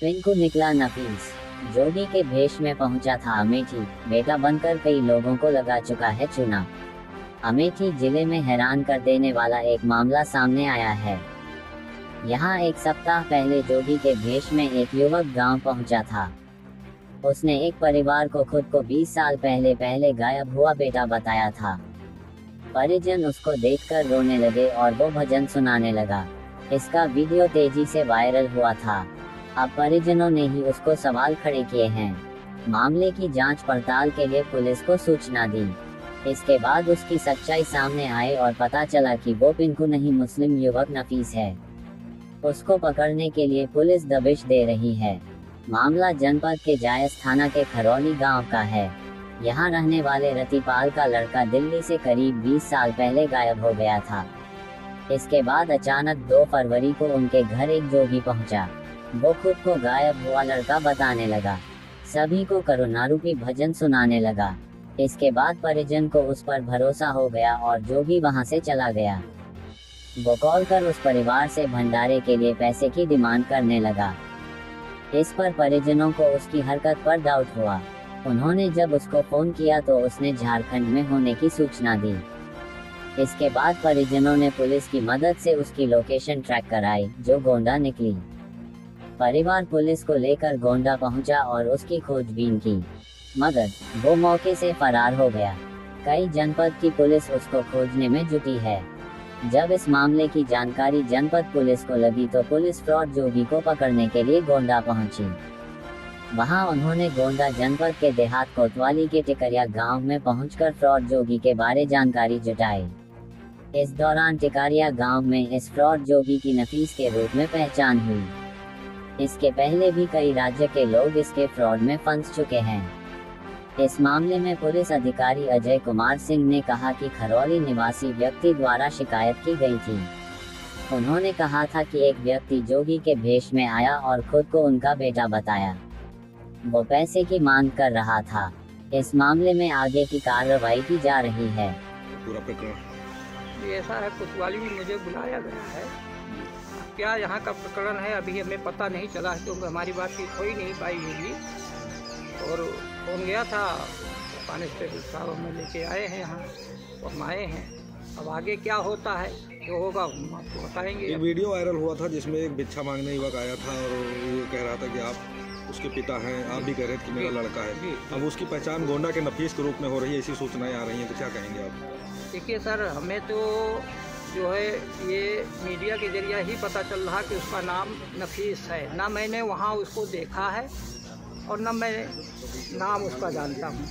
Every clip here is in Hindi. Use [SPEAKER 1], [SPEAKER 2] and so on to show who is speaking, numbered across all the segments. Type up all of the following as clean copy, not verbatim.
[SPEAKER 1] पिंकू निकला नफीस। जोगी के भेष में पहुंचा था अमेठी, बेटा बनकर कई लोगों को लगा चुका है चूना। अमेठी जिले में हैरान कर देने वाला एक मामला सामने आया है। यहाँ एक सप्ताह पहले जोगी के भेष में एक युवक गांव पहुंचा था। उसने एक परिवार को खुद को 20 साल पहले गायब हुआ बेटा बताया था। परिजन उसको देखकर रोने लगे और वो भजन सुनाने लगा। इसका वीडियो तेजी से वायरल हुआ था। अब परिजनों ने ही उसको सवाल खड़े किए हैं। मामले की जांच पड़ताल के लिए पुलिस को सूचना दी। इसके बाद उसकी सच्चाई सामने आई और पता चला कि वो पिंकू नहीं, मुस्लिम युवक नफीस है। उसको पकड़ने के लिए पुलिस दबिश दे रही है। मामला जनपद के जायस थाना के खरौली गांव का है। यहाँ रहने वाले रतिपाल का लड़का दिल्ली से करीब 20 साल पहले गायब हो गया था। इसके बाद अचानक 2 फरवरी को उनके घर एक जोगी पहुंचा। वो खुद को गायब हुआ लड़का बताने लगा। सभी को करुणारूपी भजन सुनाने लगा। इसके बाद परिजन को उस पर भरोसा हो गया और जोगी वहां से चला गया। वो कॉल कर उस परिवार से भंडारे के लिए पैसे की डिमांड करने लगा। इस पर परिजनों को उसकी हरकत पर डाउट हुआ। उन्होंने जब उसको फोन किया तो उसने झारखंड में होने की सूचना दी। इसके बाद परिजनों ने पुलिस की मदद से उसकी लोकेशन ट्रैक कराई, जो गोंडा निकली। परिवार पुलिस को लेकर गोंडा पहुंचा और उसकी खोजबीन की, मगर वो मौके से फरार हो गया। कई जनपद की पुलिस उसको खोजने में जुटी है। जब इस मामले की जानकारी जनपद पुलिस को लगी तो पुलिस फ्रॉड जोगी को पकड़ने के लिए गोंडा पहुंची। वहां उन्होंने गोंडा जनपद के देहात कोतवाली के टिकरिया गांव में पहुंचकर फ्रॉड जोगी के बारे जानकारी जुटाई। इस दौरान टिकरिया गांव में इस फ्रॉड जोगी की नफीस के रूप में पहचान हुई। इसके पहले भी कई राज्य के लोग इसके फ्रॉड में फंस चुके हैं। इस मामले में पुलिस अधिकारी अजय कुमार सिंह ने कहा कि खरौली निवासी व्यक्ति द्वारा शिकायत की गई थी। उन्होंने कहा था कि एक व्यक्ति जोगी के भेष में आया और खुद को उनका बेटा बताया। वो पैसे की मांग कर रहा था। इस मामले में आगे की कार्रवाई की जा रही है।
[SPEAKER 2] पूरा प्रकरण
[SPEAKER 3] ऐसा है, कोतवाली में मुझे बुलाया गया है। क्या यहाँ का प्रकरण है अभी हमें पता नहीं चला है, क्योंकि हमारी बातचीत हो ही नहीं पाई होगी। और फोन गया था, कांस्टेबल साहब हमें लेके आए हैं यहाँ, तो हम आए हैं। अब आगे क्या होता है, जो होगा हम आपको बताएंगे।
[SPEAKER 2] एक वीडियो वायरल हुआ था जिसमें एक भिक्षा मांगने युवक आया था और वो कह रहा था कि आप उसके पिता हैं, आप भी कह रहे थे कि मेरा लड़का है। अब उसकी पहचान गोंडा के नफीस के रूप में हो रही है, ऐसी सूचनाएं आ रही हैं, तो क्या कहेंगे आप?
[SPEAKER 3] देखिए सर, हमें तो जो है ये मीडिया के जरिए ही पता चल रहा कि उसका नाम नफीस है। ना मैंने वहाँ उसको देखा है और ना मैं नाम उसका जानता हूँ,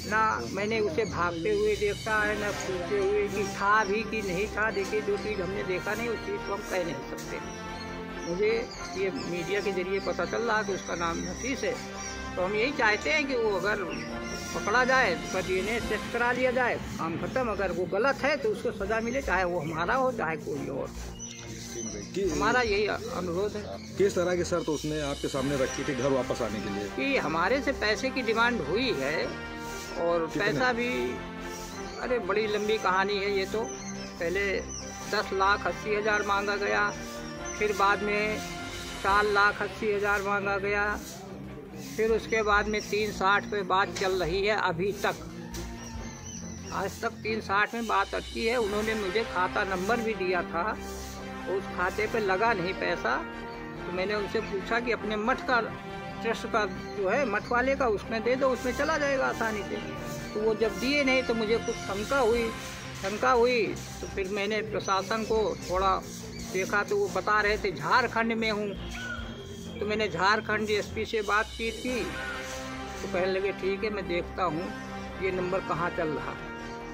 [SPEAKER 3] ना मैंने उसे भागते हुए देखा है, ना पूछते हुए कि था भी कि नहीं था। देखिए, जो चीज़ हमने देखा नहीं उस चीज़ को हम कह नहीं सकते। मुझे ये मीडिया के जरिए पता चल रहा कि उसका नाम नफीस है। तो हम यही चाहते हैं कि वो अगर पकड़ा जाए तो DNA टेस्ट करा लिया जाए, काम खत्म। अगर वो गलत है तो उसको सज़ा मिले, चाहे वो हमारा हो चाहे कोई और। हमारा यही अनुरोध है।
[SPEAKER 2] किस तरह की शर्त उसने आपके सामने रखी थी घर वापस आने के लिए?
[SPEAKER 3] कि हमारे से पैसे की डिमांड हुई है और पैसा भी, अरे बड़ी लंबी कहानी है ये तो। पहले 10,80,000 मांगा गया, फिर बाद में 4,80,000 मांगा गया, फिर उसके बाद में 360 पे बात चल रही है अभी तक। आज तक 360 में बात अटकी है। उन्होंने मुझे खाता नंबर भी दिया था, उस खाते पे लगा नहीं पैसा। तो मैंने उनसे पूछा कि अपने मठ का ट्रस्ट का जो है मठ वाले का, उसमें दे दो, उसमें चला जाएगा आसानी से। तो वो जब दिए नहीं तो मुझे कुछ शंका हुई। तो फिर मैंने प्रशासन को थोड़ा देखा तो वो बता रहे थे झारखंड में हूँ। तो मैंने झारखंड SP से बातचीत की तो कहने लगे ठीक है, मैं देखता हूँ ये नंबर कहाँ चल रहा।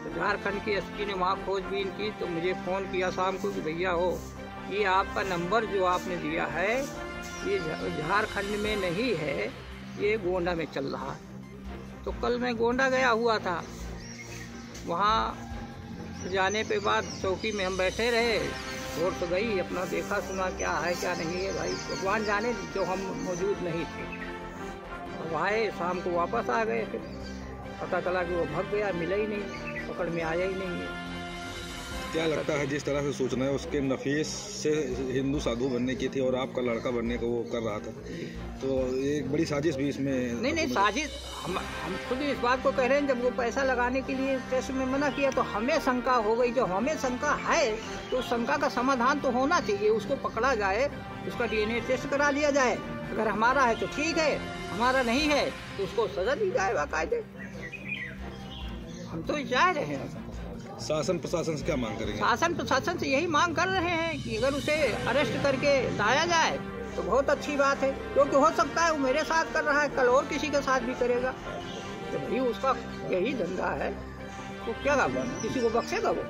[SPEAKER 3] तो झारखंड की SP ने वहाँ खोजबीन की तो मुझे फ़ोन किया शाम को कि भैया हो, ये आपका नंबर जो आपने दिया है ये झारखंड में नहीं है, ये गोंडा में चल रहा है। तो कल मैं गोंडा गया हुआ था। वहाँ जाने पे बाद चौकी में हम बैठे रहे, और तो गई, अपना देखा सुना क्या है क्या नहीं है, भाई भगवान जाने, जो हम मौजूद नहीं थे। अब आए, शाम को वापस आ गए। फिर पता चला कि वो भाग गया, मिला ही नहीं, पकड़ में आया ही नहीं है।
[SPEAKER 2] क्या लगता है जिस तरह से सूचना है उसके नफीस से हिंदू साधु बनने की थी और आपका लड़का बनने का वो कर रहा था, तो एक बड़ी साजिश भी इसमें।
[SPEAKER 3] नहीं साजिश, हम खुद इस बात को कह रहे हैं। जब वो पैसा लगाने के लिए टेस्ट में मना किया तो हमें शंका हो गई। जो हमें शंका है तो उस शंका का समाधान तो होना चाहिए, उसको पकड़ा जाए, उसका DNA टेस्ट करा लिया जाए। अगर हमारा है तो ठीक है, हमारा नहीं है तो उसको सजा दी जाए बाकायदे। हम तो चाह रहे हैं।
[SPEAKER 2] शासन प्रशासन से क्या मांग करेंगे?
[SPEAKER 3] शासन प्रशासन से यही मांग कर रहे हैं कि अगर उसे अरेस्ट करके लाया जाए तो बहुत अच्छी बात है, क्योंकि हो सकता है वो मेरे साथ कर रहा है, कल और किसी के साथ भी करेगा। तो भाई उसका यही धंधा है, तो क्या किसी को बख्शेगा वो?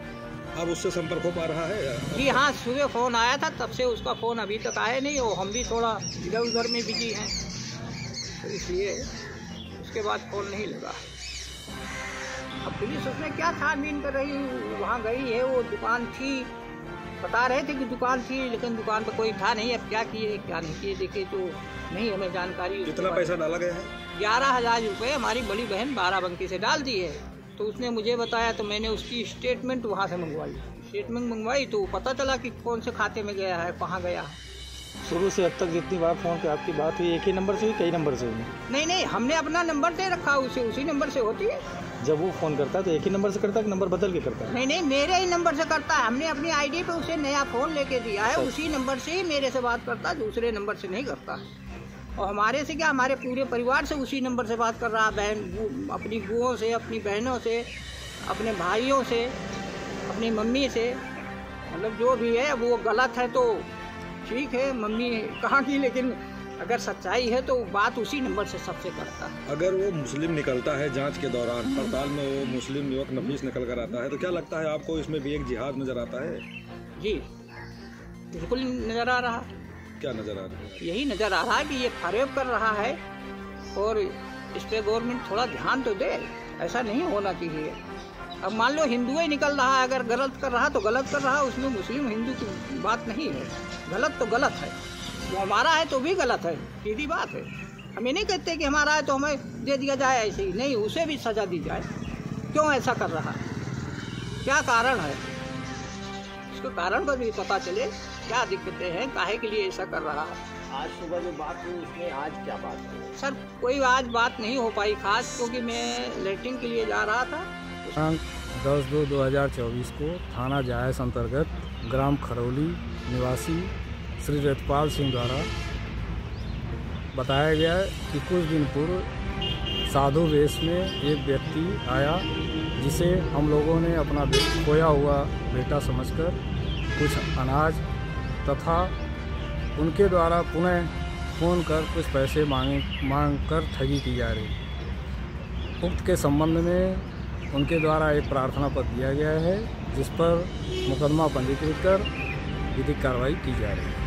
[SPEAKER 2] अब उससे संपर्क हो पा रहा है?
[SPEAKER 3] जी हाँ, सुबह फ़ोन आया था, तब से उसका फ़ोन अभी तक आया नहीं। और हम भी थोड़ा इधर उधर में बिजी हैं, तो इसलिए उसके बाद फ़ोन नहीं लगा। अब पुलिस उसमें क्या छानबीन कर रही, वहाँ गई है, वो दुकान थी, बता रहे थे कि दुकान थी, लेकिन दुकान पर कोई था नहीं। अब क्या किए क्या नहीं किए देखे तो नहीं हमें जानकारी।
[SPEAKER 2] कितना पैसा डाला गया है?
[SPEAKER 3] 11,000 रुपये हमारी बड़ी बहन बाराबंकी से डाल दी है। तो उसने मुझे बताया, तो मैंने उसकी स्टेटमेंट वहाँ से मंगवाई तो पता चला कि कौन से खाते में गया है, कहाँ गया है।
[SPEAKER 4] शुरू से अब तक जितनी बार फ़ोन पे आपकी बात हुई, एक ही नंबर से हुई, कई नंबर से हुई?
[SPEAKER 3] नहीं, हमने अपना नंबर दे रखा, उसी नंबर से होती है।
[SPEAKER 4] जब वो फ़ोन करता है तो एक ही नंबर से करता है कि नंबर बदल के करता है?
[SPEAKER 3] नहीं, मेरे ही नंबर से करता है। हमने अपनी ID पे उसे नया फ़ोन लेके दिया है, उसी नंबर से ही मेरे से बात करता है, दूसरे नंबर से नहीं करता। और हमारे से क्या, हमारे पूरे परिवार से उसी नंबर से बात कर रहा है। अपनी बुओं से, अपनी बहनों से, अपने भाइयों से, अपनी मम्मी से, मतलब जो भी है। वो गलत है तो ठीक है, मम्मी कहाँ की, लेकिन अगर सच्चाई है तो बात उसी नंबर से सबसे करता है।
[SPEAKER 2] अगर वो मुस्लिम निकलता है जांच के दौरान, पड़ताल में वो मुस्लिम युवक नफीस निकल कर आता है, तो क्या लगता है आपको इसमें भी एक जिहाद नजर आता है?
[SPEAKER 3] जी बिल्कुल नज़र आ रहा।
[SPEAKER 2] क्या नजर आ रहा है?
[SPEAKER 3] यही नज़र आ रहा है कि ये फरेब कर रहा है, और इस पर गवर्नमेंट थोड़ा ध्यान तो दे। ऐसा नहीं होना चाहिए। अब मान लो हिंदू ही निकल रहा है, अगर गलत कर रहा तो गलत कर रहा है, उसमें मुस्लिम हिंदू की बात नहीं है। गलत तो गलत है, वो हमारा है तो भी गलत है, सीधी बात है। हमें नहीं कहते कि हमारा है तो हमें दे दिया जाए, ऐसे ही नहीं, उसे भी सज़ा दी जाए। क्यों ऐसा कर रहा है, क्या कारण है, इसके कारण का भी पता चले, क्या दिक्कतें हैं, काहे के लिए ऐसा कर रहा है।
[SPEAKER 5] आज सुबह जो बात हुई उसमें आज क्या बात हुई?
[SPEAKER 3] सर कोई आज बात नहीं हो पाई खास, क्योंकि मैं लैट्रिन के लिए जा रहा था।
[SPEAKER 6] 10/2/2024 को थाना जायस अंतर्गत ग्राम खरौली निवासी श्री रतपाल सिंह द्वारा बताया गया कि कुछ दिन पूर्व साधु वेश में एक व्यक्ति आया, जिसे हम लोगों ने अपना खोया हुआ बेटा समझकर कुछ अनाज तथा उनके द्वारा पुनः फ़ोन कर कुछ पैसे मांग कर ठगी की जा रही। उक्त के संबंध में उनके द्वारा एक प्रार्थना पत्र दिया गया है, जिस पर मुकदमा पंजीकृत कर विधिक कार्रवाई की जा रही है।